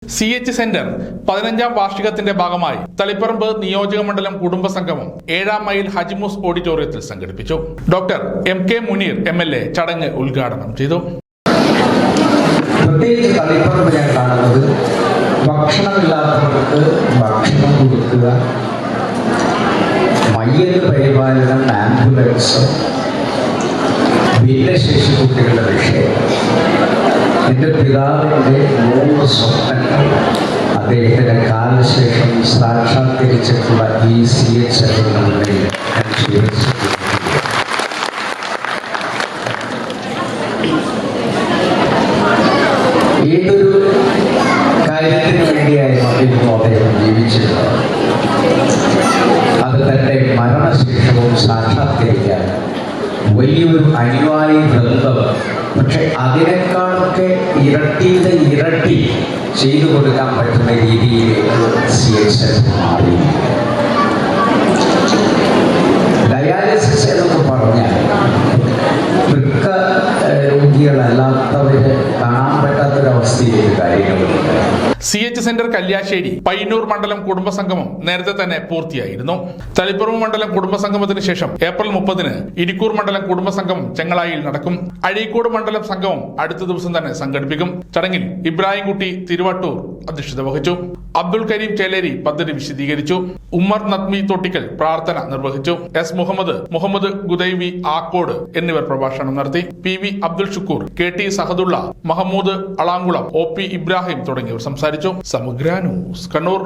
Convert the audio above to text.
CH centre 15ാം വാർഷികത്തിന്റെ ഭാഗമായി തളിപ്പറമ്പ് നിയോജക മണ്ഡലം കുടുംബ സംഗമം 7ാം മൈൽ ഹജിമൂസ് ഓഡിറ്റോറിയത്തിൽ സംഘടിപ്പിച്ചു. ഡോക്ടർ MK മുനീർ MLA ചടങ്ങ് ഉദ്ഘാടനം ചെയ്തു. പ്രത്യേകിച്ച് തളിപ്പറമ്പ് ഞാൻ കാണുന്നത് ഭക്ഷണമില്ലാത്തവർക്ക് ഭക്ഷണം കൊടുക്കുക, മയ്യത്ത് പരിപാലനം, ആംബുലൻസ്, ഭിന്നശേഷി കുട്ടികളുടെ വിഷയം. എൻ്റെ പിതാവിൻ്റെ 3 സ്വപ്നങ്ങൾ അദ്ദേഹത്തിൻ്റെ കാലശേഷം സാക്ഷാത്കരിച്ചിട്ടുള്ള ഈ CH സെന്ററിനുള്ളിൽ ഞാൻ ശീലിച്ചിട്ടുണ്ട്. ഏതൊരു കാര്യത്തിന് വേണ്ടിയായിരുന്നു അദ്ദേഹം ജീവിച്ചിരുന്നത്, അത് തൻ്റെ മരണശേഷവും സാക്ഷാത്കരിക്കാൻ വലിയൊരു അനുയായി വൃന്ദം, പക്ഷെ അതിനേക്കാളൊക്കെ ഇരട്ടി ചെയ്തു കൊടുക്കാൻ പറ്റുന്ന രീതിയിലേക്ക് CH മാറി. ഡയാലിസിസ് എന്നൊക്കെ പറഞ്ഞാൽ വൃക്ക രോഗികളല്ലാത്തവര് കാണാൻ പറ്റാത്തൊരവസ്ഥയിലേക്ക് കാര്യങ്ങളുണ്ട്. CH സെന്റർ കല്യാശ്ശേരി പയ്യന്നൂർ മണ്ഡലം കുടുംബസംഗമം നേരത്തെ തന്നെ പൂർത്തിയായിരുന്നു. തളിപ്പറമ്പ് മണ്ഡലം കുടുംബസംഗമത്തിന് ശേഷം ഏപ്രിൽ 30-ന് ഇരിക്കൂർ മണ്ഡലം കുടുംബസംഗമം ചെങ്ങളായിൽ നടക്കും. അഴീക്കോട് മണ്ഡലം സംഗമം അടുത്ത ദിവസം തന്നെ സംഘടിപ്പിക്കും. ചടങ്ങിൽ ഇബ്രാഹിം കുട്ടി തിരുവട്ടൂർ അധ്യക്ഷത വഹിച്ചു. അബ്ദുൽ കരീം ചേലേരി പദ്ധതി വിശദീകരിച്ചു. ഉമ്മർ നദ്മി തൊട്ടിക്കൽ പ്രാർത്ഥന നിർവഹിച്ചു. S മുഹമ്മദ് ഗുദൈവി ആക്കോട് എന്നിവർ പ്രഭാഷണം നടത്തി. PV Abdul Shukkur, KT Sahadulla, Mahmood അളാങ്കുളം, OP Ibrahim തുടങ്ങിയവർ സംസാരിച്ചു. സമഗ്ര ന്യൂസ്, കണ്ണൂർ.